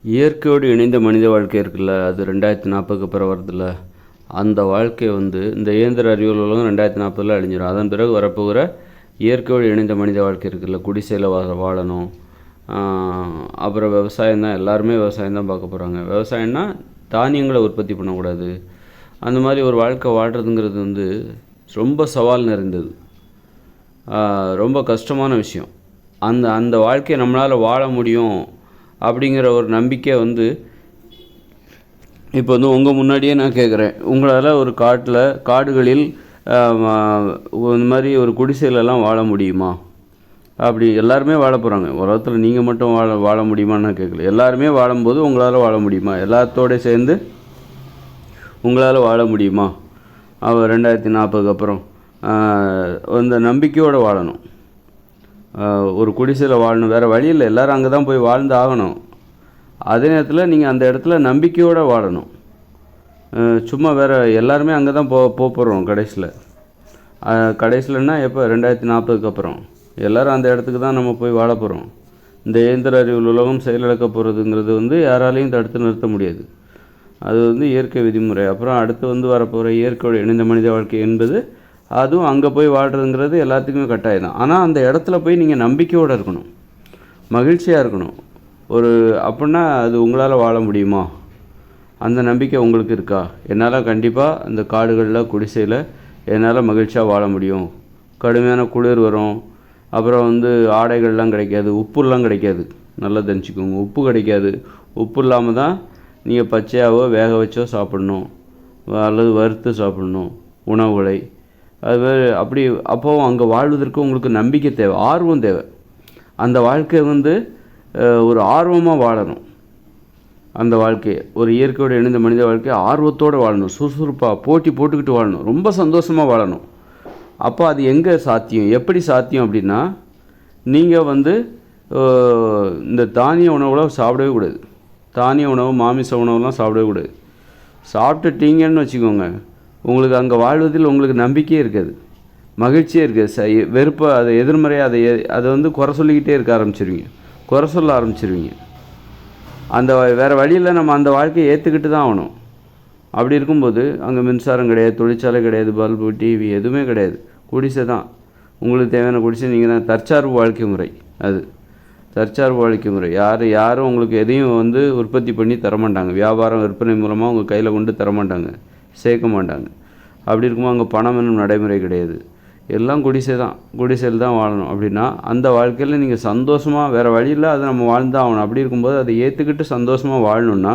இயற்கையோடு இணைந்த மனித வாழ்க்கை இருக்குல்ல, அது 2040க்கு அப்புறம் வருதுல்ல, அந்த வாழ்க்கை இந்த இயந்திர அறிவியல் உலகம் 2040 அழிஞ்சிடும். அதன் பிறகு வரப்போகிற இயற்கையோடு இணைந்த மனித வாழ்க்கை இருக்குல்ல, குடிசையில் வாழணும். அப்புறம் விவசாயம் தான், எல்லாருமே விவசாயம் தான் பார்க்க போகிறாங்க. விவசாயம்னா தானியங்களை உற்பத்தி பண்ணக்கூடாது. அந்த மாதிரி ஒரு வாழ்க்கை வாழ்கிறதுங்கிறது ரொம்ப சவால் நிறைந்தது, ரொம்ப கஷ்டமான விஷயம். அந்த வாழ்க்கையை நம்மளால் வாழ முடியும் அப்படிங்கிற ஒரு நம்பிக்கை இப்போ உங்கள் முன்னாடியே நான் கேட்குறேன், உங்களால் ஒரு காடுகளில் இந்த மாதிரி ஒரு குடிசையிலலாம் வாழ முடியுமா? அப்படி எல்லாருமே வாழ போகிறாங்க. உலகத்தில் நீங்கள் மட்டும் வாழ முடியுமான்னு நான் கேட்கல. எல்லாருமே வாழும்போது உங்களால் வாழ முடியுமா? எல்லாத்தோட சேர்ந்து உங்களால் வாழ முடியுமா? 2040க்கு அப்புறம் அந்த நம்பிக்கையோடு வாழணும். ஒரு குடிசையில் வாழணும், வேறு வழி இல்லை. எல்லோரும் அங்கே தான் போய் வாழ்ந்து ஆகணும். அதே நேரத்தில் நீங்கள் அந்த இடத்துல நம்பிக்கையோடு வாழணும். சும்மா வேறு எல்லாருமே அங்கே தான் போகிறோம் கடைசியிலன்னா எப்போ 2040க்கு அப்புறம் எல்லோரும் அந்த இடத்துக்கு தான் நம்ம போய் வாழ போகிறோம். இந்த இயந்திர அறிவியல் உலகம் செயலிழக்க போகிறதுங்கிறது யாராலையும் தடுத்து நிறுத்த முடியாது. அது இயற்கை விதிமுறை. அப்புறம் அடுத்து வரப்போகிற இயற்கையோடு இணைந்த மனித வாழ்க்கை என்பது அதுவும் அங்கே போய் வாழ்கிறதுங்கிறது எல்லாத்துக்குமே கட்டாயம் தான். ஆனால் அந்த இடத்துல போய் நீங்கள் நம்பிக்கையோடு இருக்கணும், மகிழ்ச்சியாக இருக்கணும். அப்படின்னா அது உங்களால் வாழ முடியுமா? அந்த நம்பிக்கை உங்களுக்கு இருக்கா? என்னால் கண்டிப்பாக அந்த காடுகளில் குடிசையில் என்னால் மகிழ்ச்சியாக வாழ முடியும். கடுமையான குளிர் வரும், அப்புறம் ஆடைகள்லாம் கிடைக்காது, உப்புலாம் கிடைக்காது. நல்லா தெரிஞ்சுக்கோங்க, உப்பு கிடைக்காது. உப்பு இல்லாமல் தான் நீங்கள் பச்சையாவோ வேக வச்சோ சாப்பிட்ணும், அல்லது வறுத்து சாப்பிட்ணும் உணவுகளை. அதுமாதிரி அப்போது அங்கே வாழ்வதற்கு உங்களுக்கு நம்பிக்கை தேவை, ஆர்வம் தேவை. அந்த வாழ்க்கை ஒரு ஆர்வமாக வாழணும். அந்த வாழ்க்கையை ஒரு இயற்கையோடு இணைந்த மனித வாழ்க்கையை ஆர்வத்தோடு வாழணும், சுறுசுறுப்பாக போட்டி போட்டுக்கிட்டு வாழணும், ரொம்ப சந்தோஷமாக வாழணும். அப்போ அது எங்கே சாத்தியம், எப்படி சாத்தியம் அப்படின்னா, நீங்கள் இந்த தானிய உணவுலாம் சாப்பிடவே கூடாது. தானிய உணவு, மாமிச உணவுலாம் சாப்பிடவே கூடாது. சாப்பிட்டுட்டீங்கன்னு வச்சுக்கோங்க, உங்களுக்கு அங்கே வாழ்வதில் உங்களுக்கு நம்பிக்கையே இருக்காது, மகிழ்ச்சியே இருக்காது. வெறுப்பை, அதை எதிர்மறையாக அதை குறை சொல்லிக்கிட்டே இருக்க ஆரம்பிச்சிருவீங்க, குறை சொல்ல ஆரம்பிச்சிருவீங்க. வேறு வழியில் நம்ம அந்த வாழ்க்கையை ஏற்றுக்கிட்டு தான் ஆகணும். அப்படி இருக்கும்போது அங்கே மின்சாரம் கிடையாது, தொழிற்சாலை கிடையாது, பல்பு, டிவி எதுவுமே கிடையாது. குடிசை தான் உங்களுக்கு தேவையான குடிசை. நீங்கள் தான் தற்சார்பு வாழ்க்கை முறை. அது தற்சார்பு வாழ்க்கை முறை. யாரும் உங்களுக்கு எதையும் உற்பத்தி பண்ணி தரமாட்டாங்க. வியாபாரம் விற்பனை மூலமாக உங்கள் கையில் கொண்டு தரமாட்டாங்க, சேர்க்க மாட்டாங்க. அப்படி இருக்கும்போது அங்கே பணம் என்னும் நடைமுறை கிடையாது. எல்லாம் குடிசை தான், குடிசையில் தான் வாழணும். அப்படின்னா அந்த வாழ்க்கையில் நீங்கள் சந்தோஷமாக, வேறு வழியில் அதை நம்ம வாழ்ந்தான் ஆகணும். அப்படி இருக்கும்போது அதை ஏற்றுக்கிட்டு சந்தோஷமாக வாழணுன்னா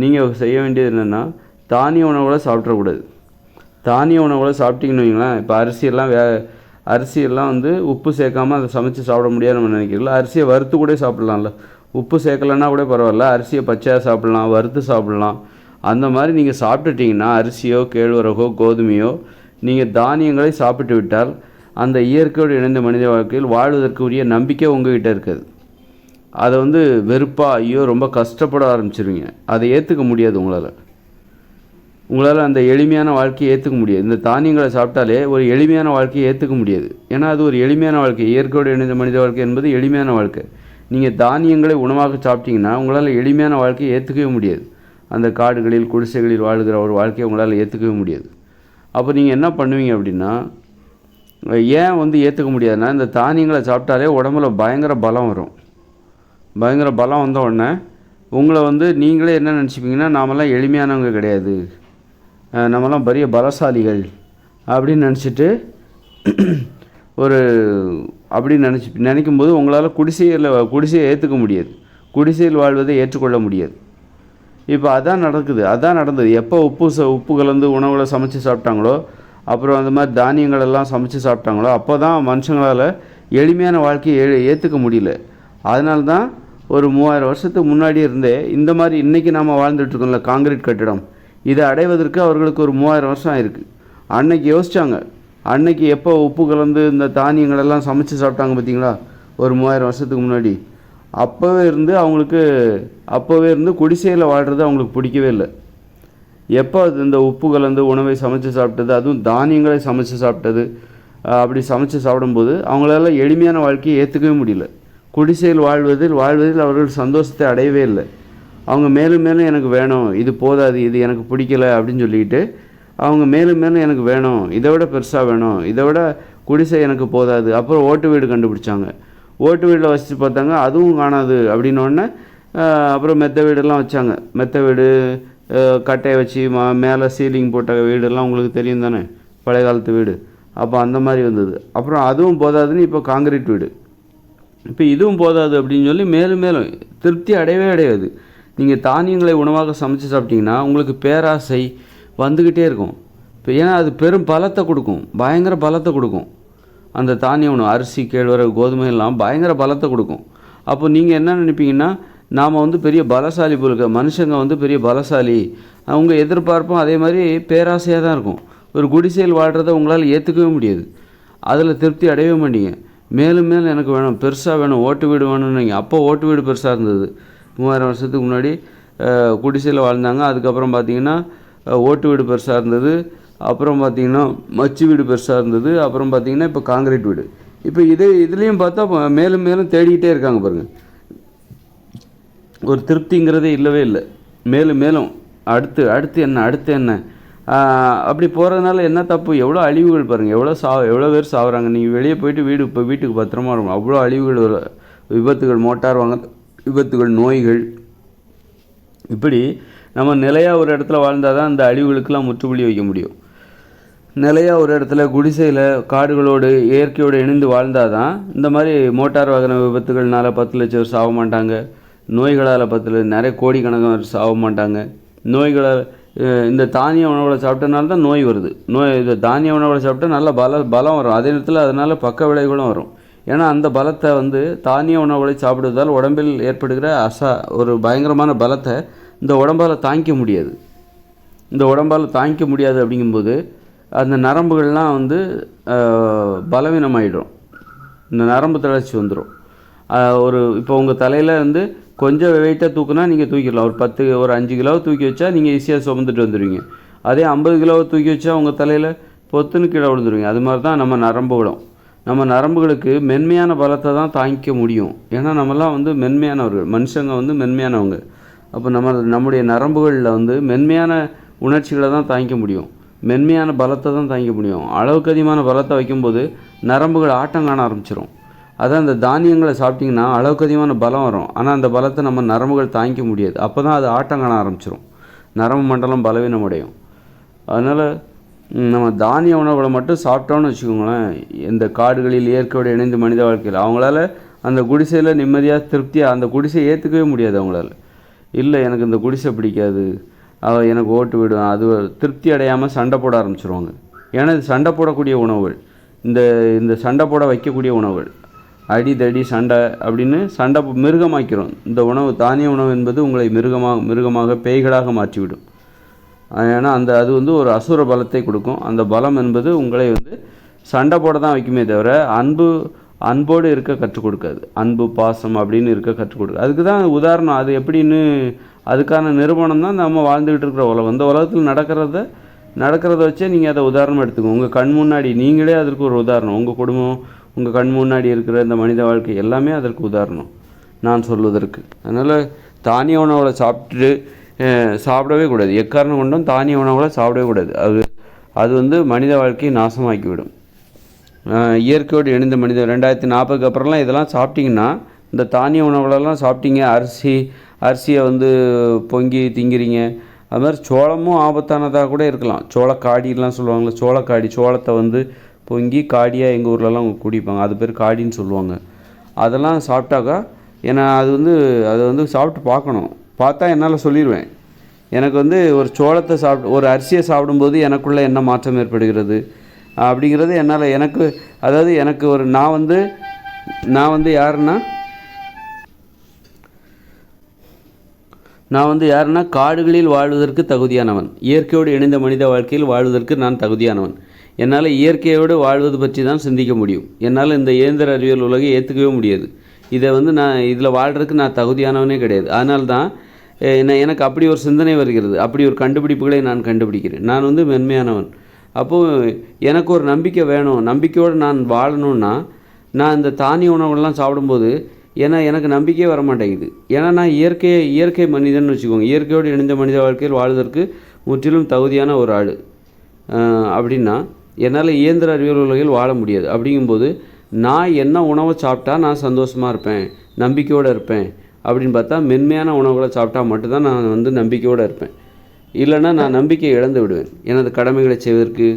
நீங்கள் செய்ய வேண்டியது என்னென்னா, தானிய உணவுகளை சாப்பிட்றக்கூடாது. தானிய உணவுகளை சாப்பிட்டீங்கன்னு வைங்களேன், இப்போ அரிசியெல்லாம் உப்பு சேர்க்காமல் அதை சமைச்சு சாப்பிட முடியாது நம்ம நினைக்கிறீங்களா? அரிசியை வறுத்து கூட சாப்பிட்லாம்ல, உப்பு சேர்க்கலைன்னா கூட பரவாயில்ல. அரிசியை பச்சையாக சாப்பிட்லாம், வறுத்து சாப்பிட்லாம். அந்த மாதிரி நீங்கள் சாப்பிட்டுட்டிங்கன்னா, அரிசியோ கேழ்வரகோ கோதுமையோ நீங்கள் தானியங்களை சாப்பிட்டு விட்டால் அந்த இயற்கையோடு இணைந்த மனித வாழ்க்கையில் வாழ்வதற்கு உரிய நம்பிக்கை உங்கள்கிட்ட இருக்காது. அதை வெறுப்பாக, ஐயோ ரொம்ப கஷ்டப்பட ஆரம்பிச்சிருவீங்க. அதை ஏற்றுக்க முடியாது உங்களால் அந்த எளிமையான வாழ்க்கையை ஏற்றுக்க முடியாது. இந்த தானியங்களை சாப்பிட்டாலே ஒரு எளிமையான வாழ்க்கையை ஏற்றுக்க முடியாது. ஏன்னா அது ஒரு எளிமையான வாழ்க்கை. இயற்கையோடு இணைந்த மனித வாழ்க்கை என்பது எளிமையான வாழ்க்கை. நீங்கள் தானியங்களை உணவாக சாப்பிட்டீங்கன்னா உங்களால் எளிமையான வாழ்க்கையை ஏற்றுக்கவே முடியாது. அந்த காடுகளில் குடிசைகளில் வாழ்கிற ஒரு வாழ்க்கையை உங்களால் ஏற்றுக்கவே முடியாது. அப்போ நீங்கள் என்ன பண்ணுவீங்க அப்படின்னா, ஏன் ஏற்றுக்க முடியாதுன்னா, இந்த தானியங்களை சாப்பிட்டாலே உடம்புல பயங்கர பலம் வரும். பயங்கர பலம் வந்த உடனே உங்களை நீங்களே என்ன நினச்சிப்பீங்கன்னா, நாமெல்லாம் எளிமையானவங்க கிடையாது, நம்மலாம் பெரிய பலசாலிகள் அப்படின்னு நினச்சிட்டு நினைக்கும்போது உங்களால் குடிசையை ஏற்றுக்க முடியாது, குடிசையில் வாழ்வதை ஏற்றுக்கொள்ள முடியாது. இப்போ அதான் நடந்தது. எப்போ உப்பு கலந்து உணவுகளை சமைச்சு சாப்பிட்டாங்களோ, அப்புறம் அந்த மாதிரி தானியங்களெல்லாம் சமைச்சு சாப்பிட்டாங்களோ, அப்போ தான் மனுஷங்களால் எளிமையான வாழ்க்கையை ஏற்றுக்க முடியல. அதனால தான் ஒரு 3000 வருஷத்துக்கு முன்னாடி இருந்தே இந்த மாதிரி இன்றைக்கி நாம் வாழ்ந்துட்டுருக்கோம்ல, காங்கிரீட் கட்டிடம், இதை அடைவதற்கு அவர்களுக்கு ஒரு 3000 வருஷம் ஆயிருக்கு. அன்னைக்கு யோசித்தாங்க, அன்னைக்கு எப்போ உப்பு கலந்து இந்த தானியங்களெல்லாம் சமைச்சு சாப்பிட்டாங்க பார்த்தீங்களா, ஒரு 3000 வருஷத்துக்கு முன்னாடி. அப்போவே இருந்து குடிசையில் வாழ்கிறது அவங்களுக்கு பிடிக்கவே இல்லை. எப்போ இந்த உப்பு கலந்து உணவை சமைச்சு சாப்பிட்டது, அதுவும் தானியங்களை சமைச்சு சாப்பிட்டது, அப்படி சமைச்சு சாப்பிடும்போது அவங்களால எளிமையான வாழ்க்கையை ஏற்றுக்கவே முடியல. குடிசையில் வாழ்வதில் அவர்கள் சந்தோஷத்தை அடையவே இல்லை. அவங்க மேலும் மேலும் எனக்கு வேணும், இது போதாது, இது எனக்கு பிடிக்கல அப்படின்னு சொல்லிக்கிட்டு அவங்க மேலும் மேலும் எனக்கு வேணும், இதை விட பெருசாக வேணும், இதை விட குடிசை எனக்கு போதாது. அப்புறம் ஓட்டு வீடு கண்டுபிடிச்சாங்க. ஓட்டு வீட்டில் வச்சு பார்த்தாங்க, அதுவும் காணாது அப்படின்னோடனே அப்புறம் மெத்த வீடெல்லாம் வச்சாங்க. மெத்த வீடு, கட்டையை வச்சு மேலே சீலிங் போட்ட வீடெல்லாம் உங்களுக்கு தெரியும் தானே, பழைய காலத்து வீடு. அப்போ அந்த மாதிரி வந்தது. அப்புறம் அதுவும் போதாதுன்னு இப்போ காங்கிரீட் வீடு. இப்போ இதுவும் போதாது அப்படின்னு சொல்லி மேலும் மேலும் திருப்தி அடையவே அடையாது. நீங்கள் தானியங்களை உணவாக சமைச்சு சாப்பிட்டீங்கன்னா உங்களுக்கு பேராசை வந்துக்கிட்டே இருக்கும். இப்போ ஏன்னா அது பெரும் பலத்தை கொடுக்கும், பயங்கர பலத்தை கொடுக்கும். அந்த தானிய உணவு, அரிசி, கேழ்வரகு, கோதுமை எல்லாம் பயங்கர பலத்தை கொடுக்கும். அப்போ நீங்கள் என்ன நினைப்பீங்கன்னா, நாம் வந்து பெரிய பலசாலி போலுக்க, மனுஷங்க பெரிய பலசாலி, அவங்க எதிர்பார்ப்பும் அதே மாதிரி பேராசையாக தான் இருக்கும். ஒரு குடிசையில் வாழ்கிறத உங்களால் ஏற்றுக்கவே முடியாது, அதில் திருப்தி அடையவே மாட்டீங்க. மேலும் மேலும் எனக்கு வேணும், பெருசாக வேணும், ஓட்டு வீடு வேணும்னு. அப்போ ஓட்டு வீடு பெருசாக இருந்தது. 3000 வருஷத்துக்கு முன்னாடி குடிசையில் வாழ்ந்தாங்க. அதுக்கப்புறம் பார்த்திங்கன்னா ஓட்டு வீடு பெருசாக இருந்தது. அப்புறம் பார்த்திங்கன்னா மச்சு வீடு பெருசாக இருந்தது. அப்புறம் பார்த்திங்கன்னா இப்போ காங்கிரீட் வீடு. இப்போ இதுலேயும் பார்த்தா மேலும் மேலும் தேடிக்கிட்டே இருக்காங்க பாருங்கள். ஒரு திருப்திங்கிறதே இல்லவே இல்லை. மேலும் மேலும் அடுத்து என்ன அப்படி போகிறதுனால என்ன தப்பு, எவ்வளோ அழிவுகள் பாருங்கள், எவ்வளோ பேர் சாகுறாங்க. நீங்கள் வெளியே போயிட்டு இப்போ வீட்டுக்கு பத்திரமா இருக்கும், அவ்வளோ அழிவுகள், விபத்துகள், மோட்டார் விபத்துகள், நோய்கள். இப்படி நம்ம நிலையாக ஒரு இடத்துல வாழ்ந்தால் தான் இந்த அழிவுகளுக்கெல்லாம் முற்றுப்புள்ளி வைக்க முடியும். நிலையாக ஒரு இடத்துல குடிசையில் காடுகளோடு இயற்கையோடு இணைந்து வாழ்ந்தால் தான் இந்த மாதிரி மோட்டார் வாகன விபத்துகள்னால 10 லட்சம் பேர் சாக மாட்டாங்க. நோய்களால் நிறைய கோடிக்கணக்கான சாக மாட்டாங்க. நோய்களால் இந்த தானிய உணவுகளை சாப்பிட்டனால தான் நோய் வருது. இந்த தானிய உணவுகளை சாப்பிட்டா நல்ல பலம் வரும். அதே நேரத்தில் அதனால் பக்க விளைவுகளும் வரும். ஏன்னா அந்த பலத்தை தானிய உணவுகளை சாப்பிடுவதால் உடம்பில் ஏற்படுகிற ஒரு பயங்கரமான பலத்தை இந்த உடம்பால் தாங்கிக்க முடியாது. அப்படிங்கும்போது அந்த நரம்புகள்லாம் பலவீனமாயிடும். இந்த நரம்பு தளர்ச்சி வந்துடும். இப்போ உங்கள் தலையில் கொஞ்சம் வெயிட்டாக தூக்குனா நீங்கள் தூக்கிடலாம். ஒரு 5 கிலோ தூக்கி வச்சா நீங்கள் ஈஸியாக சுமந்துட்டு வந்துடுவீங்க. அதே 50 கிலோவை தூக்கி வச்சா உங்கள் தலையில் பொத்துன்னு கீழே விழுந்துருவீங்க. அது மாதிரி தான் நம்ம நரம்புகளுக்கு மென்மையான பலத்தை தான் தாங்கிக்க முடியும். ஏன்னா நம்மலாம் மென்மையானவர்கள், மனுஷங்க மென்மையானவங்க. அப்போ நம்முடைய நரம்புகளில் மென்மையான உணர்ச்சிகளை தான் தாங்கிக்க முடியும், மென்மையான பலத்தை தான் தாங்கிக்க முடியும். அளவுக்கு அதிகமான பலத்தை வைக்கும்போது நரம்புகள் ஆட்டம் காண ஆரம்பிச்சிடும். அதான் இந்த தானியங்களை சாப்பிட்டிங்கன்னா அளவுக்கு அதிகமான பலம் வரும். ஆனால் அந்த பலத்தை நம்ம நரம்புகள் தாங்கிக்க முடியாது. அப்போ தான் அது ஆட்டம் காண ஆரம்பிச்சிடும், நரம்பு மண்டலம் பலவீனம் அடையும். அதனால் நம்ம தானிய உணவுகளை மட்டும் சாப்பிட்டோன்னு வச்சுக்கோங்களேன், இந்த காடுகளில் இயற்கையோடு இணைந்து மனித வாழ்க்கையில் அவங்களால அந்த குடிசையில் நிம்மதியாக திருப்தியாக அந்த குடிசையை ஏற்றுக்கவே முடியாது. அவங்களால இல்லை, எனக்கு இந்த குடிசை பிடிக்காது, எனக்கு ஓட்டு விடும், அது திருப்தி அடையாமல் சண்டை போட ஆரம்பிச்சிருவாங்க. ஏன்னா இது சண்டை போடக்கூடிய உணவுகள், இந்த சண்டை போட வைக்கக்கூடிய உணவுகள். அடிதடி சண்டை அப்படின்னு சண்டை மிருகமாக்கிறோம். இந்த உணவு, தானிய உணவு என்பது உங்களை மிருகமாக பேய்களாக மாற்றிவிடும். ஏன்னா அது ஒரு அசுர பலத்தை கொடுக்கும். அந்த பலம் என்பது உங்களை சண்டை போட தான் வைக்குமே தவிர அன்போடு இருக்க கற்றுக் கொடுக்காது. அன்பு, பாசம் அப்படின்னு இருக்க கற்றுக் கொடுக்காது. அதுக்கு தான் உதாரணம். அது எப்படின்னு அதுக்கான நிறுவனம் தான் நம்ம வாழ்ந்துக்கிட்டு இருக்கிற உலகம். இந்த உலகத்தில் நடக்கிறத வச்சே நீங்கள் அதை உதாரணமாக எடுத்துக்கோங்க. உங்கள் கண் முன்னாடி நீங்களே அதற்கு ஒரு உதாரணம். உங்கள் குடும்பம், உங்கள் கண் முன்னாடி இருக்கிற இந்த மனித வாழ்க்கை எல்லாமே அதற்கு உதாரணம் நான் சொல்வதற்கு. அதனால் தானிய உணவுகளை சாப்பிடவே கூடாது. எக்காரணம் கொண்டும் தானிய உணவுகளை சாப்பிடவே கூடாது. அது மனித வாழ்க்கையை நாசமாக்கிவிடும். இயற்கையோடு இணைந்த 2040க்கு அப்புறம்லாம் இதெல்லாம் சாப்பிட்டிங்கன்னா, இந்த தானிய உணவுகளெல்லாம் சாப்பிட்டீங்க, அரிசியை பொங்கி திங்கிறீங்க, அது மாதிரி சோளமும் ஆபத்தானதாக கூட இருக்கலாம். சோளக்காடிலாம் சொல்லுவாங்களே, சோளத்தை பொங்கி காடியாக எங்கள் ஊர்லலாம் குடிப்பாங்க, அது பேர் காடின்னு சொல்லுவாங்க. அதெல்லாம் சாப்பிட்டாக்கா, ஏன்னா அதை சாப்பிட்டு பார்க்கணும். பார்த்தா என்னால் சொல்லிடுவேன், எனக்கு ஒரு சோளத்தை ஒரு அரிசியை சாப்பிடும்போது எனக்குள்ளே என்ன மாற்றம் ஏற்படுகிறது அப்படிங்கிறது என்னால் எனக்கு ஒரு நான் யாருன்னா காடுகளில் வாழ்வதற்கு தகுதியானவன், இயற்கையோடு இணைந்த மனித வாழ்க்கையில் வாழ்வதற்கு நான் தகுதியானவன். என்னால் இயற்கையோடு வாழ்வது பற்றி தான் சிந்திக்க முடியும். என்னால் இந்த இயந்திர அறிவியல் உலகை ஏற்றுக்கவே முடியாது. நான் இதில் வாழ்கிறதுக்கு நான் தகுதியானவனே கிடையாது. அதனால்தான் எனக்கு அப்படி ஒரு சிந்தனை வருகிறது, அப்படி ஒரு கண்டுபிடிப்புகளை நான் கண்டுபிடிக்கிறேன். நான் மென்மையானவன். அப்போது எனக்கு ஒரு நம்பிக்கை வேணும். நம்பிக்கையோடு நான் வாழணுன்னா, நான் இந்த தானிய உணவுகள்லாம் சாப்பிடும்போது ஏன்னா எனக்கு நம்பிக்கையே வர மாட்டேங்குது. ஏன்னா நான் இயற்கை மனிதன் வச்சுக்கோங்க. இயற்கையோடு இணைந்த மனித வாழ்க்கையில் வாழ்வதற்கு முற்றிலும் தகுதியான ஒரு ஆள். அப்படின்னா என்னால் இயந்திர அறிவியல் உலகில் வாழ முடியாது. அப்படிங்கும்போது நான் என்ன உணவை சாப்பிட்டா நான் சந்தோஷமாக இருப்பேன், நம்பிக்கையோடு இருப்பேன் அப்படின்னு பார்த்தா மென்மையான உணவுகளை சாப்பிட்டா மட்டும்தான் நான் நம்பிக்கையோடு இருப்பேன். இல்லைன்னா நான் நம்பிக்கையை இழந்து விடுவேன். எனது கடமைகளை செய்வதற்கு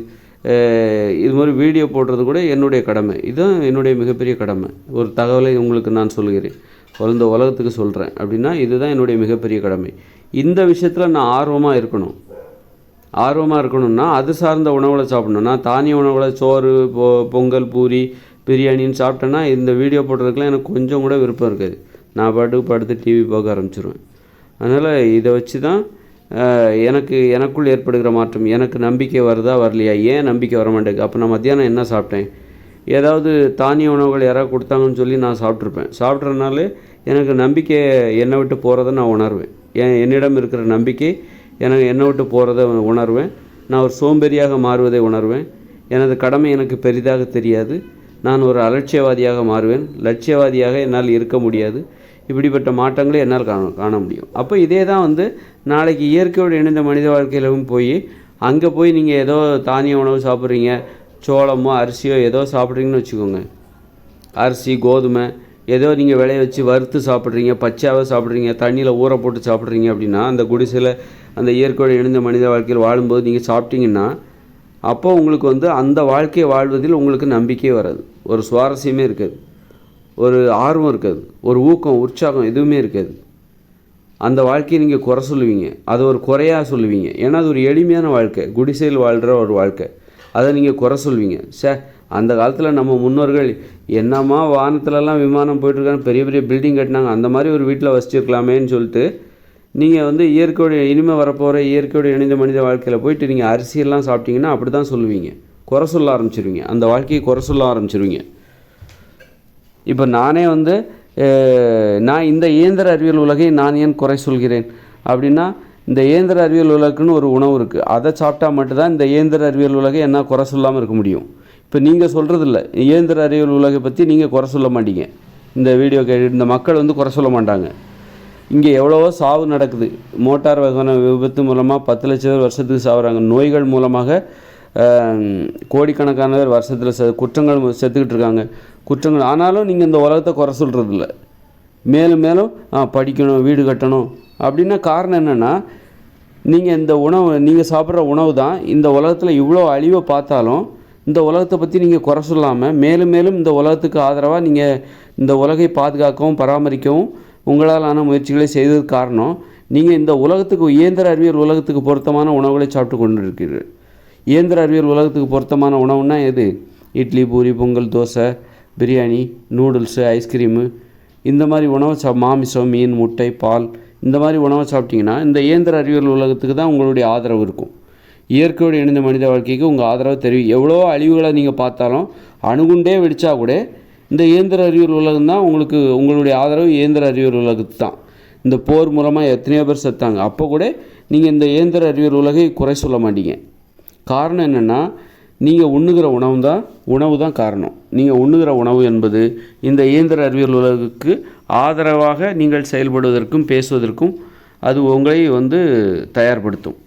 இது மாதிரி வீடியோ போடுறது கூட என்னுடைய கடமை. இதுதான் என்னுடைய மிகப்பெரிய கடமை. ஒரு தகவலை உங்களுக்கு நான் சொல்கிறேன், இந்த உலகத்துக்கு சொல்கிறேன் அப்படின்னா இதுதான் என்னுடைய மிகப்பெரிய கடமை. இந்த விஷயத்தில் நான் ஆர்வமாக இருக்கணும்னா அது சார்ந்த உணவுகளை சாப்பிடணும். நான் தானிய உணவுகளை சோறு, பொங்கல், பூரி, பிரியாணின்னு சாப்பிட்டேன்னா இந்த வீடியோ போடுறதுக்கெலாம் எனக்கு கொஞ்சம் கூட விருப்பம் இருக்காது. நான் பாட்டுக்கு படுத்து டிவி பார்க்க ஆரம்பிச்சிருவேன். அதனால் இதை வச்சு தான் எனக்குள் ஏற்படுகிற மாற்றம். எனக்கு நம்பிக்கை வருதா வரலையா, ஏன் நம்பிக்கை வர மாட்டேங்குது? அப்போ நான் மத்தியானம் என்ன சாப்பிட்டேன், ஏதாவது தானிய உணவுகள் யாராவது கொடுத்தாங்கன்னு சொல்லி நான் சாப்பிட்றதுனாலே எனக்கு நம்பிக்கை என்னை விட்டு போகிறத நான் உணர்வேன். என்னிடம் இருக்கிற நம்பிக்கை என்னை விட்டு போகிறத உணர்வேன். நான் ஒரு சோம்பேறியாக மாறுவதை உணர்வேன். எனது கடமை எனக்கு பெரிதாக தெரியாது. நான் ஒரு அலட்சியவாதியாக மாறுவேன். லட்சியவாதியாக என்னால் இருக்க முடியாது. இப்படிப்பட்ட மாற்றங்களை என்னால் காண முடியும். அப்போ இதே தான் நாளைக்கு இயற்கையோடு இணைந்த மனித வாழ்க்கையிலும் அங்கே போய் நீங்கள் ஏதோ தானிய உணவு சாப்பிட்றீங்க, சோளமோ அரிசியோ ஏதோ சாப்பிட்றீங்கன்னு வச்சுக்கோங்க. அரிசி, கோதுமை ஏதோ நீங்கள் விளைய வச்சு வறுத்து சாப்பிட்றீங்க, பச்சையாகவே சாப்பிட்றீங்க, தண்ணியில் ஊற போட்டு சாப்பிட்றீங்க அப்படின்னா அந்த குடிசையில் அந்த இயற்கையோடு இணைந்த மனித வாழ்க்கையில் வாழும்போது நீங்கள் சாப்பிட்டீங்கன்னா அப்போ உங்களுக்கு அந்த வாழ்க்கையை வாழ்வதில் உங்களுக்கு நம்பிக்கையே வராது. ஒரு சுவாரஸ்யமே இருக்காது, ஒரு ஆர்வம் இருக்காது, ஒரு ஊக்கம், உற்சாகம் எதுவுமே இருக்காது. அந்த வாழ்க்கையை நீங்கள் குறை சொல்லுவீங்க, அது ஒரு குறையாக சொல்லுவீங்க. ஏன்னா அது ஒரு எளிமையான வாழ்க்கை, குடிசையில் வாழ்கிற ஒரு வாழ்க்கை. அதை நீங்கள் குறை சொல்வீங்க. அந்த காலத்தில் நம்ம முன்னோர்கள் என்னம்மா வானத்துலலாம் விமானம் போயிட்டுருக்காங்க, பெரிய பெரிய பில்டிங் கட்டினாங்க, அந்த மாதிரி ஒரு வீட்டில் வசிச்சிருக்கலாமேன்னு சொல்லிட்டு நீங்கள் இயற்கையோட இனிமேல் வரப்போகிற இயற்கையோடு இணைந்த மனித வாழ்க்கையில் போயிட்டு நீங்கள் அரிசியெல்லாம் சாப்பிட்டீங்கன்னா அப்படி தான் சொல்லுவீங்க, குறை சொல்ல ஆரம்பிச்சிருவீங்க, அந்த வாழ்க்கையை குறை சொல்ல ஆரம்பிச்சிருவீங்க. இப்போ நானே நான் இந்த இயந்திர அறிவியல் உலகை நான் ஏன் குறை சொல்கிறேன் அப்படின்னா, இந்த இயந்திர அறிவியல் உலகுன்னு ஒரு உணவு இருக்குது, அதை சாப்பிட்டா மட்டும்தான் இந்த இயந்திர அறிவியல் உலகை என்ன குறை சொல்லாமல் இருக்க முடியும். இப்போ நீங்கள் சொல்கிறதில்ல, இயந்திர அறிவியல் உலகை பற்றி நீங்கள் குறை சொல்ல மாட்டீங்க. இந்த வீடியோ இந்த மக்கள் குறை சொல்ல மாட்டாங்க. இங்கே எவ்வளவோ சாவு நடக்குது. மோட்டார் வாகன விபத்து மூலமாக 10 லட்சம் வருஷத்துக்கு சாகுறாங்க. நோய்கள் மூலமாக கோடிக்கணக்கானவர் வருஷத்தில் குற்றங்கள் செத்துக்கிட்டு இருக்காங்க. குற்றங்கள் ஆனாலும் நீங்கள் இந்த உலகத்தை குறை சொல்கிறதில்ல. மேலும் மேலும் படிக்கணும், வீடு கட்டணும் அப்படின்னா காரணம் என்னென்னா, நீங்கள் சாப்பிட்ற உணவு தான் இந்த உலகத்தில் இவ்வளோ அழிவை பார்த்தாலும் இந்த உலகத்தை பற்றி நீங்கள் குறை சொல்லாமல் மேலும் மேலும் இந்த உலகத்துக்கு ஆதரவாக நீங்கள் இந்த உலகை பாதுகாக்கவும் பராமரிக்கவும் உங்களாலான முயற்சிகளை செய்ததுக்கு காரணம், நீங்கள் இந்த உலகத்துக்கு இயந்திர அறிவியல் உலகத்துக்கு பொருத்தமான உணவுகளை சாப்பிட்டு கொண்டு இருக்கிறீர்கள். இயந்திர அறிவியல் உலகத்துக்கு பொருத்தமான உணவுன்னா எது? இட்லி, பூரி, பொங்கல், தோசை, பிரியாணி, நூடுல்ஸு, ஐஸ்கிரீமு, இந்த மாதிரி உணவை மாமிசம், மீன், முட்டை, பால், இந்த மாதிரி உணவை சாப்பிட்டிங்கன்னா இந்த இயந்திர அறிவியல் உலகத்துக்கு தான் உங்களுடைய ஆதரவு இருக்கும். இயற்கையோடு இணைந்த மனித வாழ்க்கைக்கு உங்கள் ஆதரவு எவ்வளோ அழிவுகளை நீங்கள் பார்த்தாலும் அணுகுண்டே வெடித்தா கூட இந்த இயந்திர அறிவியல் உலகம் தான் உங்களுடைய ஆதரவு. இயந்திர அறிவியல் உலகத்துக்கு தான். இந்த போர் மூலமாக எத்தனையோ பேர் செத்தாங்க, அப்போ கூட நீங்கள் இந்த இயந்திர அறிவியல் உலகை குறை சொல்ல மாட்டீங்க. காரணம் என்னென்னா, நீங்கள் உண்ணுகிற உணவு தான் காரணம். நீங்கள் உண்ணுகிற உணவு என்பது இந்த இயந்திர அறிவியல் உலகுக்கு ஆதரவாக நீங்கள் செயல்படுவதற்கும் பேசுவதற்கும் அது உங்களை தயார்படுத்தும்.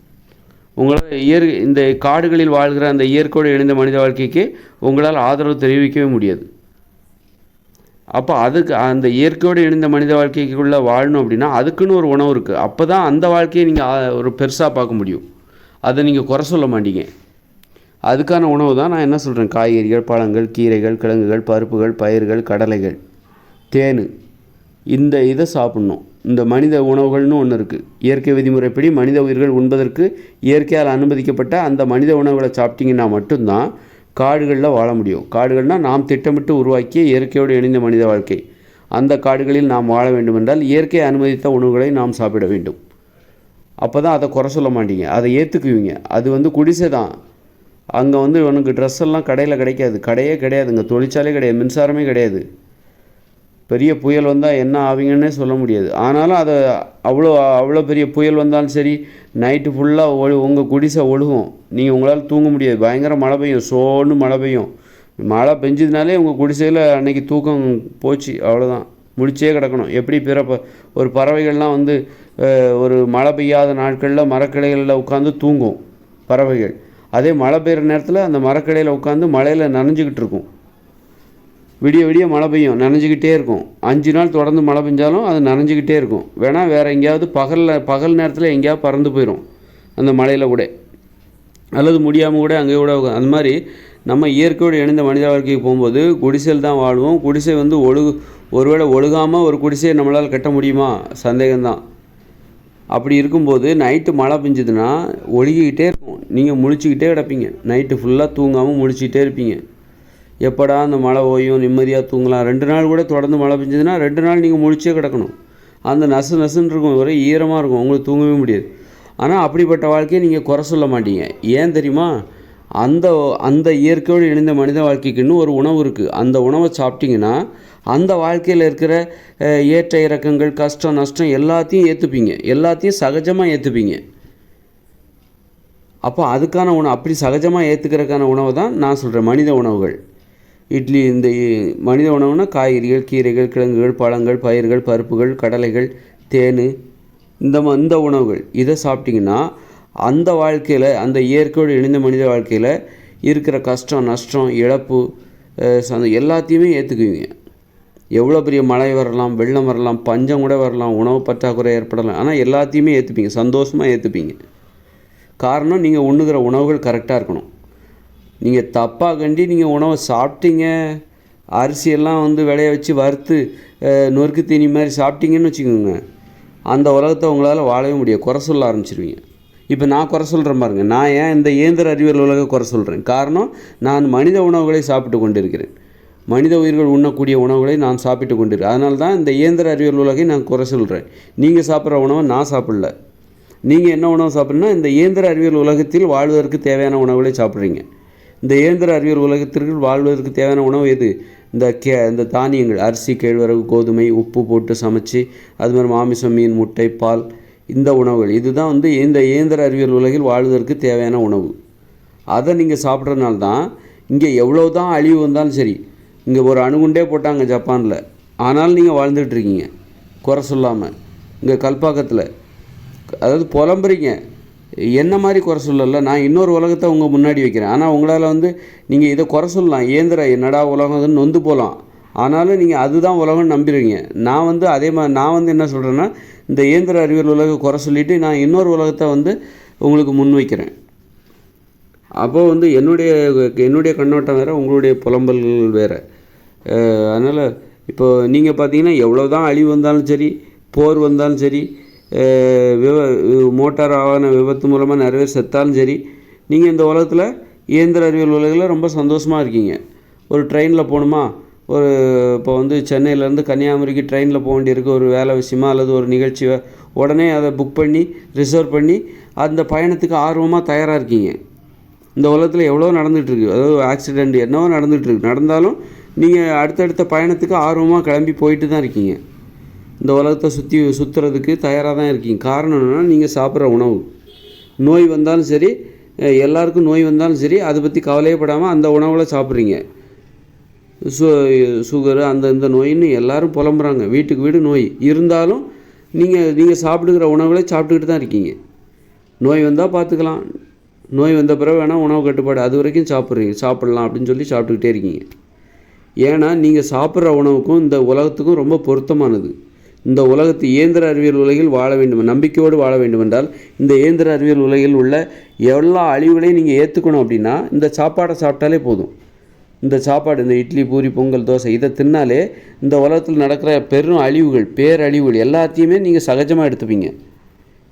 இந்த காடுகளில் வாழ்கிற அந்த இயற்கையோடு இணைந்த மனித வாழ்க்கைக்கு உங்களால் ஆதரவு தெரிவிக்கவே முடியாது. அப்போ அந்த இயற்கையோடு இணைந்த மனித வாழ்க்கைக்குள்ளே வாழணும் அப்படின்னா அதுக்குன்னு ஒரு உணவு இருக்குது. அப்போ தான் அந்த வாழ்க்கையை நீங்கள் ஒரு பெருசாக பார்க்க முடியும். அதை நீங்கள் குறை சொல்ல மாட்டீங்க. அதுக்கான உணவு தான் நான் என்ன சொல்கிறேன், காய்கறிகள், பழங்கள், கீரைகள், கிழங்குகள், பருப்புகள், பயிர்கள், கடலைகள், தேன், இதை சாப்பிட்ணும். இந்த மனித உணவுகள்னு ஒன்று இருக்குது. இயற்கை விதிமுறைப்படி மனித உயிர்கள் உண்பதற்கு இயற்கையால் அனுமதிக்கப்பட்ட அந்த மனித உணவுகளை சாப்பிட்டிங்கன்னா மட்டும்தான் காடுகளில் வாழ முடியும். காடுகள்னால் நாம் திட்டமிட்டு உருவாக்கிய இயற்கையோடு இணைந்த மனித வாழ்க்கை. அந்த காடுகளில் நாம் வாழ வேண்டுமென்றால் இயற்கை அனுமதித்த உணவுகளை நாம் சாப்பிட வேண்டும். அப்போ தான் அதை குறை சொல்ல மாட்டீங்க, அதை ஏற்றுக்குவீங்க. அது குடிசை தான். அங்கே உனக்கு ட்ரெஸ் எல்லாம் கடையில் கிடைக்காது, கிடையே கிடையாதுங்க, தொழிற்சாலே கிடையாது, மின்சாரமே கிடையாது. பெரிய புயல் வந்தால் என்ன ஆவீங்கன்னே சொல்ல முடியாது. ஆனாலும் அதை அவ்வளோ பெரிய புயல் வந்தாலும் சரி, நைட்டு ஃபுல்லாக உங்கள் குடிசை ஒழுகும், நீங்கள் உங்களால் தூங்க முடியாது. பயங்கர மழை பெய்யும், சோன்னு மழை பெய்யும். மழை பெஞ்சதுனாலே உங்கள் குடிசையில் அன்றைக்கி தூக்கம் போச்சு, அவ்வளோதான். முழிச்சே கிடக்கணும். எப்படி ஒரு பறவைகள்லாம் வந்து ஒரு மழை பெய்யாத நாட்களில் மரக்கிளைகளில் உட்காந்து தூங்கும் பறவைகள். அதே மழை பெய்கிற நேரத்தில் அந்த மரக்கிளையில் உட்காந்து மழையில் நனைஞ்சிக்கிட்டு இருக்கும். விடிய விடிய மழை பெய்யும், நனைஞ்சிக்கிட்டே இருக்கும். 5 நாள் தொடர்ந்து மழை பெஞ்சாலும் அது நனைஞ்சிக்கிட்டே இருக்கும். வேறு எங்கேயாவது பகல் நேரத்தில் எங்கேயாவது பறந்து போயிடும் அந்த மழையில் கூட, அல்லது முடியாமல் கூட அங்கே கூட. அந்த மாதிரி நம்ம இயற்கையோடு இணைந்த மனித வாழ்க்கைக்கு போகும்போது குடிசையில் தான் வாழ்வோம். குடிசை வந்து ஒருவேளை ஒழுகாமல் ஒரு குடிசையை நம்மளால் கட்ட முடியுமா? சந்தேகம்தான். அப்படி இருக்கும்போது நைட்டு மழை பெஞ்சுதுன்னா ஒழுகிக்கிட்டே இருக்கும். நீங்கள் முழிச்சிக்கிட்டே கிடப்பீங்க. நைட்டு ஃபுல்லாக தூங்காமல் முழிச்சிக்கிட்டே இருப்பீங்க. எப்படா அந்த மழை ஓயும், நிம்மதியாக தூங்கலாம். 2 நாள் கூட தொடர்ந்து மழை பெஞ்சதுன்னா 2 நாள் நீங்கள் முழிச்சே கிடக்கணும். அந்த நசுன்னு இருக்கும், ஒரே ஈரமாக இருக்கும், உங்களுக்கு தூங்கவே முடியாது. ஆனால் அப்படிப்பட்ட வாழ்க்கையை நீங்கள் குறை சொல்ல மாட்டீங்க. ஏன் தெரியுமா? அந்த இயற்கையோடு இணைந்த மனித வாழ்க்கைக்குன்னு ஒரு உணவு இருக்குது. அந்த உணவை சாப்பிட்டிங்கன்னா அந்த வாழ்க்கையில் இருக்கிற ஏற்ற இறக்கங்கள், கஷ்டம் நஷ்டம் எல்லாத்தையும் ஏற்றுப்பீங்க. எல்லாத்தையும் சகஜமாக ஏற்றுப்பீங்க. அப்போ அதுக்கான உணவு, அப்படி சகஜமாக ஏற்றுக்கிறதுக்கான உணவு தான் நான் சொல்கிறேன் மனித உணவுகள். இட்லி, இந்த மனித உணவுனா காய்கறிகள், கீரைகள், கிழங்குகள், பழங்கள், பயிர்கள், பருப்புகள், கடலைகள், தேன், இந்த உணவுகள். இதை சாப்பிட்டிங்கன்னா அந்த வாழ்க்கையில், அந்த இயற்கையோடு இணைந்த மனித வாழ்க்கையில் இருக்கிற கஷ்டம் நஷ்டம் இழப்பு எல்லாத்தையுமே ஏற்றுக்குவீங்க. எவ்வளோ பெரிய மழை வரலாம், வெள்ளம் வரலாம், பஞ்சம் கூட வரலாம், உணவு பற்றாக்குறை ஏற்படலாம், ஆனால் எல்லாத்தையுமே ஏற்றுப்பீங்க, சந்தோஷமாக ஏற்றுப்பீங்க. காரணம், நீங்கள் உண்ணுகிற உணவுகள் கரெக்டாக இருக்கணும். நீங்கள் தப்பாக கண்டி நீங்கள் உணவை சாப்பிட்டீங்க, அரிசியெல்லாம் வந்து விளைய வச்சு வறுத்து நொறுக்கு தீனி மாதிரி சாப்பிட்டீங்கன்னு வச்சுக்கோங்க, அந்த உலகத்தை உங்களால் வாழவே முடியாது. குறை சொல்ல ஆரம்பிச்சிருவீங்க. இப்போ நான் குறை சொல்கிறேன் பாருங்கள். நான் ஏன் இந்த இயந்திர அறிவியல் உலக குறை சொல்கிறேன்? காரணம், நான் மனித உணவுகளை சாப்பிட்டு கொண்டிருக்கிறேன். மனித உயிர்கள் உண்ணக்கூடிய உணவுகளை நான் சாப்பிட்டு கொண்டிருக்கேன். அதனால தான் இந்த இயந்திர அறிவியல் உலகை நான் குறை சொல்கிறேன். நீங்கள் சாப்பிட்ற உணவை நான் சாப்பிடல. நீங்கள் என்ன உணவு சாப்பிட்றீங்கன்னா இந்த இயந்திர அறிவியல் உலகத்தில் வாழ்வதற்கு தேவையான உணவுகளை சாப்பிட்றீங்க. இந்த இயந்திர அறிவியல் உலகத்திற்கு வாழ்வதற்கு தேவையான உணவு எது? இந்த தானியங்கள், அரிசி, கேழ்வரகு, கோதுமை, உப்பு போட்டு சமைச்சு, அது மாதிரி மாமிசம், மீன், முட்டை, பால், இந்த உணவுகள். இதுதான் வந்து இந்த இயந்திர அறிவியல் உலகில் வாழ்வதற்கு தேவையான உணவு. அதை நீங்கள் சாப்பிட்றதுனால தான் இங்கே எவ்வளோ தான் அழிவு வந்தாலும் சரி, இங்கே ஒரு அணுகுண்டே போட்டாங்க ஜப்பானில், ஆனாலும் நீங்கள் வாழ்ந்துட்டுருக்கீங்க குறை சொல்லாமல். இங்கே கல்பாக்கத்தில் அதாவது புலம்புறீங்க, என்ன மாதிரி குறை சொல்லலை. நான் இன்னொரு உலகத்தை உங்கள் முன்னாடி வைக்கிறேன். ஆனால் உங்களால் வந்து நீங்கள் இதை குறை சொல்லலாம், இயந்திர என்னடா உலகம் அதுன்னு நொந்து போகலாம். ஆனாலும் நீங்கள் அதுதான் உலகம்னு நம்பிடுவீங்க. நான் வந்து அதே மாதிரி நான் வந்து என்ன சொல்கிறேன்னா, இந்த இயந்திர அறிவியல் உலக குறை சொல்லிவிட்டு நான் இன்னொரு உலகத்தை வந்து உங்களுக்கு முன் வைக்கிறேன். அப்போது வந்து என்னுடைய கண்ணோட்டம் வேறு, உங்களுடைய புலம்பல்கள் வேறு. அதனால் இப்போ நீங்கள் பார்த்தீங்கன்னா எவ்வளோ தான் அழிவு வந்தாலும் சரி, போர் வந்தாலும் சரி, மோட்டார் வாகன விபத்து மூலமாக நிறைய பேர் செத்தாலும் சரி, நீங்கள் இந்த உலகத்தில் இயந்திர அறிவியல் உலகில் ரொம்ப சந்தோஷமாக இருக்கீங்க. ஒரு ட்ரெயினில் போகணுமா, இப்போ வந்து சென்னையிலேருந்து கன்னியாகுமரிக்கு ட்ரெயினில் போக வேண்டியிருக்கு, ஒரு வேலை விஷயமா அல்லது ஒரு நிகழ்ச்சி, உடனே அதை புக் பண்ணி ரிசர்வ் பண்ணி அந்த பயணத்துக்கு ஆர்வமாக தயாராக இருக்கீங்க. இந்த உலகத்தில் எவ்வளோ நடந்துகிட்ருக்கு, அதாவது ஆக்சிடெண்ட் என்னவோ நடந்துகிட்ருக்கு. நடந்தாலும் நீங்கள் அடுத்தடுத்த பயணத்துக்கு ஆர்வமாக கிளம்பி போயிட்டு தான் இருக்கீங்க. இந்த உலகத்தை சுற்றுறதுக்கு தயாராக தான் இருக்கீங்க. காரணம் என்னென்னா, நீங்கள் சாப்பிட்ற உணவு. நோய் வந்தாலும் சரி, எல்லாருக்கும் நோய் வந்தாலும் சரி, அதை பற்றி கவலையப்படாமல் அந்த உணவில் சாப்பிட்றீங்க. சுகரு இந்த நோயின்னு எல்லோரும் புலம்புறாங்க, வீட்டுக்கு வீடு நோய் இருந்தாலும் நீங்கள் சாப்பிடுகிற உணவுகளை சாப்பிட்டுக்கிட்டு தான் இருக்கீங்க. நோய் வந்தால் பார்த்துக்கலாம், நோய் வந்த பிறகு வேணால் உணவு கட்டுப்பாடு, அது வரைக்கும் சாப்பிட்லாம் அப்படின்னு சொல்லி சாப்பிட்டுக்கிட்டே இருக்கீங்க. ஏன்னா நீங்கள் சாப்பிட்ற உணவுக்கும் இந்த உலகத்துக்கும் ரொம்ப பொருத்தமானது. இந்த உலகத்து இயந்திர அறிவியல் உலகில் வாழ வேண்டும், நம்பிக்கையோடு வாழ வேண்டும் என்றால் இந்த இயந்திர அறிவியல் உலகில் உள்ள எல்லா அழிவுகளையும் நீங்கள் ஏற்றுக்கணும். அப்படின்னா இந்த சாப்பாடை சாப்பிட்டாலே போதும். இந்த சாப்பாடு, இந்த இட்லி, பூரி, பொங்கல், தோசை, இதை தின்னாலே இந்த உலகத்தில் நடக்கிற பெரும் அழிவுகள், பேரழிவுகள் எல்லாத்தையுமே நீங்கள் சகஜமாக எடுத்துப்பீங்க.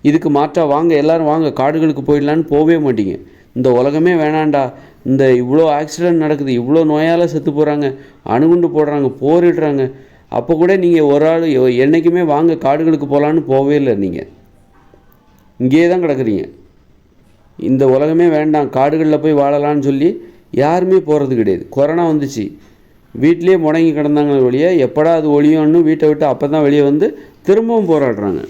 இதுக்கு மாற்றா வாங்க எல்லோரும் வாங்க காடுகளுக்கு போயிடலான்னு போகவே மாட்டீங்க. இந்த உலகமே வேணாண்டா, இந்த இவ்வளோ ஆக்சிடெண்ட் நடக்குது, இவ்வளோ நோயால் செத்து போகிறாங்க, அணுகுண்டு போடுறாங்க, போரிடுறாங்க, அப்போ கூட நீங்கள் ஒரு ஆள் என்றைக்குமே வாங்க காடுகளுக்கு போகலான்னு போகவே இல்லை. நீங்கள் இங்கேயே தான் கிடக்குறீங்க. இந்த உலகமே வேண்டாம், காடுகளில் போய் வாழலான்னு சொல்லி யாருமே போகிறது கிடையாது. கொரோனா வந்துச்சு, வீட்டிலே முடங்கி கிடந்தாங்க வெளியே, எப்படா அது ஒழியும்னு வீட்டை விட்டு அப்போ தான் வெளியே வந்து திரும்பவும் போராடுறாங்க.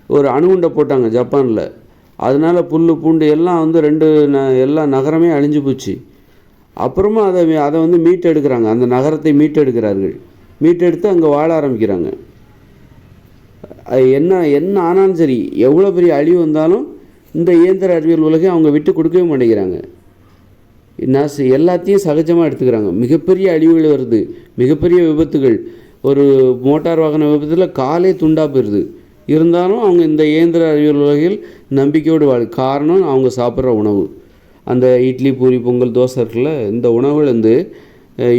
ஒரு அணுகுண்டை போட்டாங்க ஜப்பானில், அதனால் புல் பூண்டு எல்லாம் வந்து எல்லா நகரமே அழிஞ்சு போச்சு. அப்புறமா அதை வந்து மீட்டெடுக்கிறாங்க, அந்த நகரத்தை மீட்டெடுக்கிறார்கள். மீட்டெடுத்து அங்கே வாழ ஆரம்பிக்கிறாங்க. அது என்ன ஆனாலும் சரி, எவ்வளோ பெரிய அழிவு வந்தாலும் இந்த இயந்திர அறிவியல் உலகம் அவங்க விட்டு கொடுக்கவே மாட்டேங்கிறாங்க. எல்லாத்தையும் சகஜமாக எடுத்துக்கிறாங்க. மிகப்பெரிய அழிவுகள் வருது, மிகப்பெரிய விபத்துகள். ஒரு மோட்டார் வாகன விபத்தில் காலே துண்டாக போயிடுது. இருந்தாலும் அவங்க இந்த இயந்திர அறிவியல் உலகில் நம்பிக்கையோடு காரணம் அவங்க சாப்பிட்ற உணவு. அந்த இட்லி, பூரி, பொங்கல், தோசை இருக்குல்ல, இந்த உணவுகள்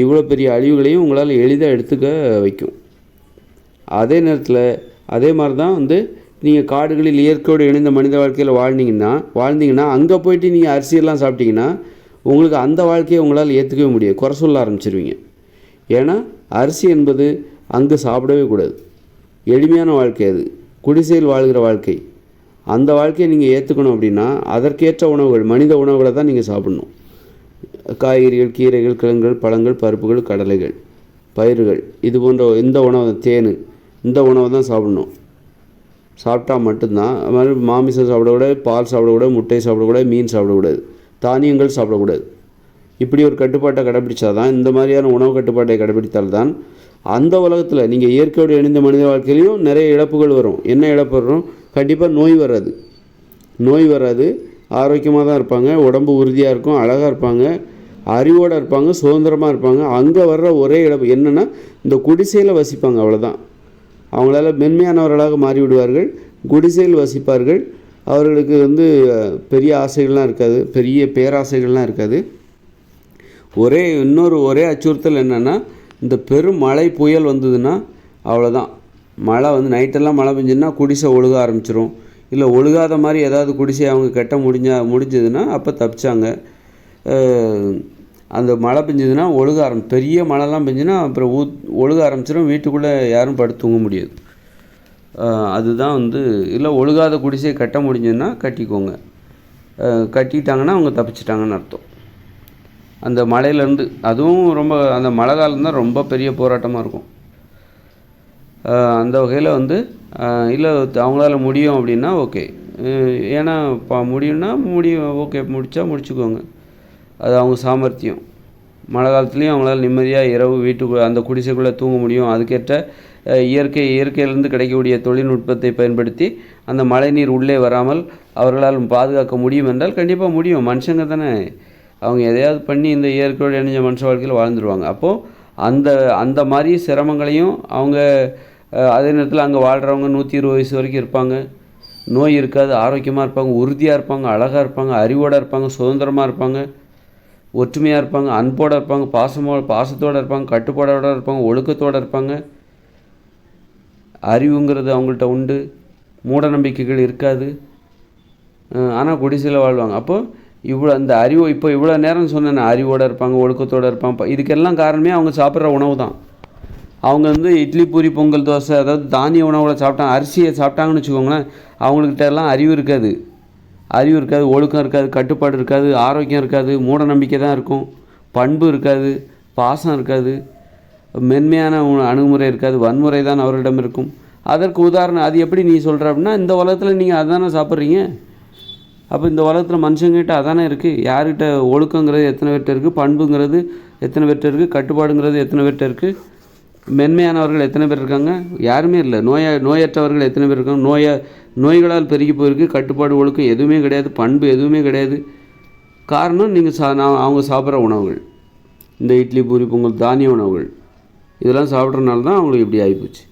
இவ்வளோ பெரிய அழிவுகளையும் உங்களால் எளிதாக எடுத்துக்க வைக்கும். அதே நேரத்தில் அதே மாதிரி தான் நீங்கள் காடுகளில் இயற்கையோடு இணைந்த மனித வாழ்க்கையில் வாழ்ந்தீங்கன்னா அங்கே போயிட்டு நீங்கள் அரிசியெல்லாம் சாப்பிட்டீங்கன்னா உங்களுக்கு அந்த வாழ்க்கையை உங்களால் ஏற்றுக்கவே முடியாது, குறை சொல்ல ஆரம்பிச்சிருவீங்க. ஏன்னா அரிசி என்பது அங்கே சாப்பிடவே கூடாது. எளிமையான வாழ்க்கை, அது குடிசையில் வாழ்கிற வாழ்க்கை. அந்த வாழ்க்கையை நீங்கள் ஏற்றுக்கணும் அப்படின்னா அதற்கேற்ற உணவுகள், மனித உணவுகளை தான் நீங்கள் சாப்பிடணும். காய்கறிகள், கீரைகள், கிழங்குகள், பழங்கள், பருப்புகள், கடலைகள், பயிர்கள், இது போன்ற இந்த உணவு, தேன், இந்த உணவை தான் சாப்பிடணும். சாப்பிட்டா மட்டும்தான். அது மாதிரி மாமிசம் சாப்பிடக்கூடாது, பால் சாப்பிடக்கூடாது, முட்டை சாப்பிடக்கூடாது, மீன் சாப்பிடக்கூடாது, தானியங்கள் சாப்பிடக்கூடாது. இப்படி ஒரு கட்டுப்பாட்டை கடைப்பிடிச்சாதான், இந்த மாதிரியான உணவு கட்டுப்பாட்டை கடைப்பிடித்தால்தான் அந்த உலகத்தில் நீங்கள் இயற்கையோடு இணைந்த மனித வாழ்க்கையிலையும் நிறைய இழப்புகள் வரும். என்ன இழப்பு வரும்? கண்டிப்பாக நோய் வராது. ஆரோக்கியமாக தான் இருப்பாங்க, உடம்பு உறுதியாக இருக்கும், அழகாக இருப்பாங்க, அறிவோடு இருப்பாங்க, சுதந்திரமாக இருப்பாங்க. அங்கே வர்ற ஒரே இழப்பு என்னென்னா இந்த குடிசையில் வசிப்பாங்க, அவ்வளோதான். அவங்களால மென்மையானவர்களாக மாறிவிடுவார்கள், குடிசையில் வசிப்பார்கள். அவர்களுக்கு பெரிய ஆசைகள்லாம் இருக்காது, பெரிய பேராசைகள்லாம் இருக்காது. ஒரே அச்சுறுத்தல் என்னென்னா, இந்த பெரும் மழை புயல் வந்ததுன்னா அவ்வளோதான். மழை நைட்டெல்லாம் மழை பெஞ்சுன்னா குடிசை ஒழுக ஆரம்பிச்சிடும். இல்லை ஒழுகாத மாதிரி ஏதாவது குடிசை அவங்க கட்ட முடிஞ்சதுன்னா அப்போ தப்பிச்சாங்க. அந்த மழை பெஞ்சதுன்னா பெரிய மழைலாம் பெஞ்சுன்னா அப்புறம் ஒழுக ஆரம்பிச்சிடும். வீட்டுக்குள்ளே யாரும் படுத்து தூங்க முடியாது. அதுதான் இல்லை ஒழுகாத குடிசையை கட்ட முடிஞ்சதுன்னா கட்டிக்கோங்க. கட்டிட்டாங்கன்னா அவங்க தப்பிச்சிட்டாங்கன்னு அர்த்தம். அந்த மழையிலேருந்து, அதுவும் ரொம்ப அந்த மழை காலம்தான் ரொம்ப பெரிய போராட்டமாக இருக்கும். அந்த வகையில் இல்லை அவங்களால முடியும் அப்படின்னா ஓகே. ஏன்னா முடியும்னா ஓகே, முடிச்சுக்கோங்க. அது அவங்க சாமர்த்தியம். மழை காலத்துலேயும் அவங்களால நிம்மதியாக இரவு வீட்டுக்குள்ளே அந்த குடிசைக்குள்ளே தூங்க முடியும். அதுக்கேற்ற இயற்கையிலேருந்து கிடைக்கக்கூடிய தொழில்நுட்பத்தை பயன்படுத்தி அந்த மழைநீர் உள்ளே வராமல் அவர்களால் பாதுகாக்க முடியும் என்றால் கண்டிப்பாக முடியும். மனுஷங்க தானே, அவங்க எதையாவது பண்ணி இந்த இயற்கையோடு இணைஞ்ச மனுஷ வாழ்க்கையில் வாழ்ந்துருவாங்க. அப்போது அந்த மாதிரி சிரமங்களையும் அவங்க அதே நேரத்தில் அங்கே வாழ்கிறவங்க 120 வயசு வரைக்கும் இருப்பாங்க. நோய் இருக்காது, ஆரோக்கியமாக இருப்பாங்க, உறுதியாக இருப்பாங்க, அழகாக இருப்பாங்க, அறிவோடு இருப்பாங்க, சுதந்திரமாக இருப்பாங்க, ஒற்றுமையாக இருப்பாங்க, அன்போடு இருப்பாங்க, பாசத்தோடு இருப்பாங்க, கட்டுப்பாடோடு இருப்பாங்க, ஒழுக்கத்தோடு இருப்பாங்க. அறிவுங்கிறது அவங்கள்ட்ட உண்டு, மூட நம்பிக்கைகள் இருக்காது. ஆனால் குடிசையில் வாழ்வாங்க. அப்போது அந்த அறிவு இப்போ இவ்வளோ நேரம் சொன்னேன், அறிவோடு இருப்பாங்க, ஒழுக்கத்தோடு இருப்பாங்க. இதுக்கெல்லாம் காரணமே அவங்க சாப்பிட்ற உணவு தான். அவங்க இட்லி, பூரி, பொங்கல், தோசை, அதாவது தானிய உணவுகளை சாப்பிட்டாங்க, அரிசியை சாப்பிட்டாங்கன்னு வச்சுக்கோங்களேன், அவங்கக்கிட்ட எல்லாம் அறிவு இருக்காது, ஒழுக்கம் இருக்காது, கட்டுப்பாடு இருக்காது, ஆரோக்கியம் இருக்காது, மூட நம்பிக்கை தான் இருக்கும், பண்பு இருக்காது, பாசம் இருக்காது, மென்மையான அணுகுமுறை இருக்காது, வன்முறை தான் அவர்களிடம் இருக்கும். அதற்கு உதாரணம் அது எப்படி நீ சொல்கிற அப்படின்னா, இந்த உலகத்தில் நீங்கள் அதானே சாப்பிட்றீங்க. அப்போ இந்த உலகத்தில் மனுஷங்கிட்ட அதானே இருக்குது. யார்கிட்ட ஒழுக்கங்கிறது எத்தனை பேர்கிட்ட இருக்குது, பண்புங்கிறது எத்தனை பேர்கிட்ட இருக்குது, கட்டுப்பாடுங்கிறது எத்தனை பேர்கிட்ட இருக்குது, மென்மையானவர்கள் எத்தனை பேர் இருக்காங்க? யாருமே இல்லை. நோயற்றவர்கள் எத்தனை பேர் இருக்காங்க? நோய்களால் பெருகி போயிருக்கு. கட்டுப்பாடு, ஒழுக்கம் எதுவுமே கிடையாது, பண்பு எதுவுமே கிடையாது. காரணம் அவங்க சாப்பிட்ற உணவுகள், இந்த இட்லி, பூரி, பொங்கல், தானிய உணவுகள், இதெல்லாம் சாப்பிட்றதுனால தான் அவங்களுக்கு இப்படி ஆகிப்போச்சு.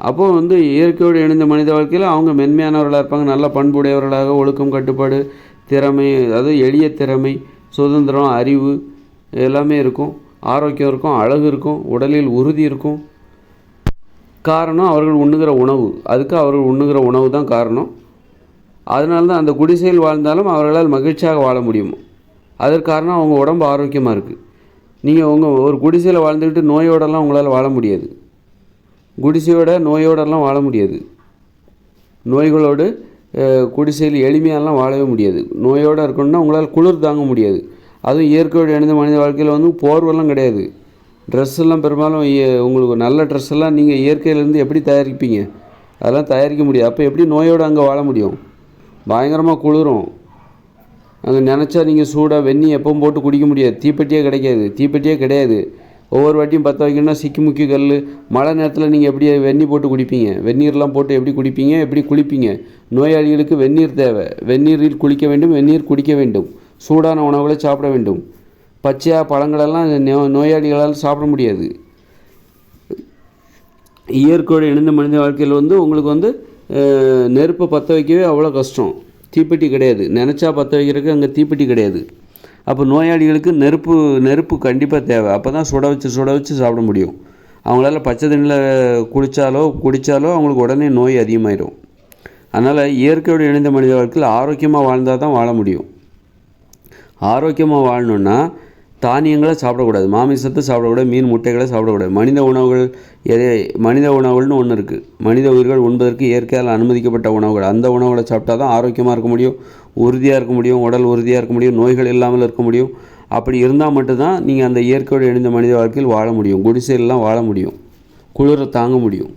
அப்போது இயற்கையோடு இணைந்த மனித வாழ்க்கையில் அவங்க மென்மையானவர்களாக இருப்பாங்க, நல்ல பண்புடையவர்களாக, ஒழுக்கம், கட்டுப்பாடு, திறமை, அதாவது எளிய திறமை, சுதந்திரம், அறிவு எல்லாமே இருக்கும், ஆரோக்கியம் இருக்கும், அழகு இருக்கும், உடலில் உறுதி இருக்கும். காரணம் அவர்கள் உண்ணுகிற உணவு. அதுக்கு அவர்கள் உண்ணுகிற உணவு தான் காரணம். அதனால தான் அந்த குடிசையில் வாழ்ந்தாலும் அவர்களால் மகிழ்ச்சியாக வாழ முடியும். அதற்கு காரணம் அவங்க உடம்பு ஆரோக்கியமாக இருக்குது. நீங்கள் ஒரு குடிசையில் வாழ்ந்துக்கிட்டு நோயோடெல்லாம் உங்களால் வாழ முடியாது. நோயோடெல்லாம் வாழ முடியாது. நோய்களோடு குடிசையில் எளிமையாலாம் வாழவே முடியாது. நோயோடு இருக்கணும்னா உங்களால் குளிர் தாங்க முடியாது. அதுவும் இயற்கையோடு இணைந்த மனித வாழ்க்கையில் போர்வெல்லாம் கிடையாது. ட்ரெஸ்ஸெல்லாம் பெரும்பாலும் உங்களுக்கு நல்ல ட்ரெஸ்ஸெல்லாம் நீங்கள் இயற்கையிலேருந்து எப்படி தயாரிப்பீங்க? அதெல்லாம் தயாரிக்க முடியாது. அப்போ எப்படி நோயோடு அங்கே வாழ முடியும்? பயங்கரமாக குளிரும். அங்கே நினச்சா நீங்கள் சூடாக வெந்நி எப்பவும் போட்டு குடிக்க முடியாது. தீப்பெட்டியே கிடையாது. ஒவ்வொரு வாட்டியும் பற்ற வைக்கணும்னா சிக்கி முக்கி கல். மழை நேரத்தில் நீங்கள் எப்படி வெந்நீர் போட்டு குடிப்பீங்க? வெந்நீர்லாம் போட்டு எப்படி குடிப்பீங்க, எப்படி குளிப்பீங்க? நோயாளிகளுக்கு வெந்நீர் தேவை. வெந்நீரில் குளிக்க வேண்டும், வெந்நீர் குடிக்க வேண்டும், சூடான உணவுகளை சாப்பிட வேண்டும். பச்சையாக பழங்களெல்லாம் நோயாளிகளால் சாப்பிட முடியாது. இயற்கையோடு இணைந்த மனித வாழ்க்கையில் உங்களுக்கு நெருப்பை பற்ற வைக்கவே அவ்வளோ கஷ்டம். தீப்பெட்டி கிடையாது, நினச்சா பற்ற வைக்கிறதுக்கு அங்கே தீப்பெட்டி கிடையாது. அப்போ நோயாளிகளுக்கு நெருப்பு கண்டிப்பாக தேவை. அப்போ தான் சுட வச்சு சாப்பிட முடியும். அவங்களால பச்சை தண்ணியில் குடித்தாலோ அவங்களுக்கு உடனே நோய் அதிகமாயிடும். அதனால் இயற்கையோடு இணைந்த மனித வாழ்க்கையில் ஆரோக்கியமாக வாழ்ந்தால் தான் வாழ முடியும். ஆரோக்கியமாக வாழணுன்னா தானியங்களை சாப்பிடக்கூடாது, மாமிசத்தை சாப்பிடக்கூடாது, மீன் முட்டைகளை சாப்பிடக்கூடாது. மனித உணவுகள்னு ஒன்று இருக்குது. மனித உயிர்கள் உண்பதற்கு இயற்கையால் அனுமதிக்கப்பட்ட உணவுகள். அந்த உணவுகளை சாப்பிட்டா தான் ஆரோக்கியமாக இருக்க முடியும், உறுதியாக இருக்க முடியும், உடல் உறுதியாக இருக்க முடியும், நோய்கள் இல்லாமல் இருக்க முடியும். அப்படி இருந்தால் மட்டும்தான் நீங்கள் அந்த இயற்கையோடு இணைந்த மனித வாழ்க்கையில் வாழ முடியும். குடிசையிலலாம் வாழ முடியும், குளிரை தாங்க முடியும்.